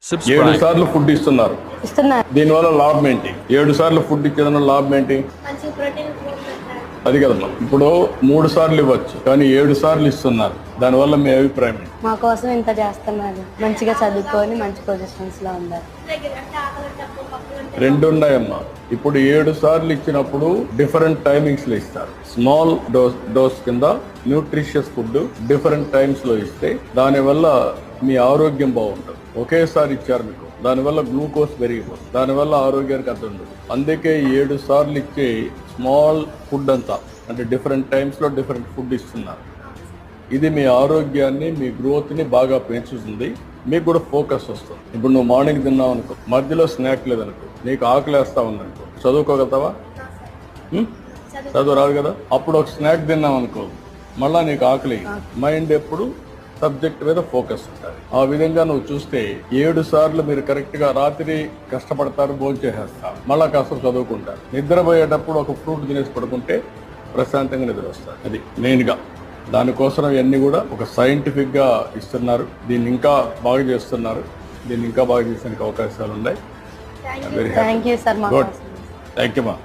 7 సార్లు ఫుడ్ ఇస్తున్నారు. దీనివల్ల లాభం ఏంటి? 7 సార్లు ఫుడ్ ఇచ్చేదన్న లాభం ఏంటి? అది కదమ్మా. ఇప్పుడు 3 సార్లు ఇవ్వచ్చు, కానీ 7 సార్లు ఇస్తున్నారు. దానివల్ల మీ అభిప్రాయం ఏంటి? మా కోసం ఇంత చేస్తున్నారు, మంచిగా చదువుకొని మంచి పొజిషన్స్ లో ఉండాలి. 2 ఉన్నాయమ్మా. ఇప్పుడు 7 సార్లు ఇచ్చినప్పుడు డిఫరెంట్ టైమింగ్స్ లో ఇస్తారు. స్మాల్ డోస్ కింద న్యూట్రిషియస్ ఫుడ్ డిఫరెంట్ టైమ్స్ లో ఇస్తే దానివల్ల మీ ఆరోగ్యం బాగుంటుంది. ఒకేసారి ఇచ్చారు మీకు, దానివల్ల గ్లూకోజ్ పెరిగిపోతుంది, దానివల్ల ఆరోగ్యానికి అర్థం ఉండదు. అందుకే 7 సార్లు ఇచ్చే స్మాల్ ఫుడ్ అంతా, అంటే డిఫరెంట్ టైమ్స్ లో డిఫరెంట్ ఫుడ్ ఇస్తున్నారు. ఇది మీ ఆరోగ్యాన్ని, మీ గ్రోత్ ని బాగా పెంచుతుంది. మీకు కూడా ఫోకస్ వస్తుంది. ఇప్పుడు నువ్వు మార్నింగ్ తిన్నావు అనుకో, మధ్యలో స్నాక్ లేదనుకో, నీకు ఆకలి వేస్తా ఉందనుకో, చదువుకోగలుగుతావా? చదువు రాదు కదా. అప్పుడు ఒక స్నాక్ తిన్నావు అనుకో, మళ్ళా నీకు ఆకలి, మైండ్ ఎప్పుడు సబ్జెక్ట్ మీద ఫోకస్ ఉంటుంది. ఆ విధంగా నువ్వు చూస్తే 7 సార్లు మీరు కరెక్ట్ గా రాత్రి కష్టపడతారు, భోజనం చేసేస్తారు, మళ్ళా కాస్త చదువుకుంటారు. నిద్రపోయేటప్పుడు ఒక ఫ్రూట్ తినేసి పడుకుంటే ప్రశాంతంగా నిద్ర వస్తారు. అది మెయిన్ గా. దానికోసం ఇవన్నీ కూడా ఒక సైంటిఫిక్ గా ఇస్తున్నారు. దీన్ని ఇంకా బాగా చేస్తున్నారు. దీన్ని ఇంకా బాగా చేసేందుకు అవకాశాలు ఉన్నాయి. Very happy. Thank you sir. Good. Thank you మా.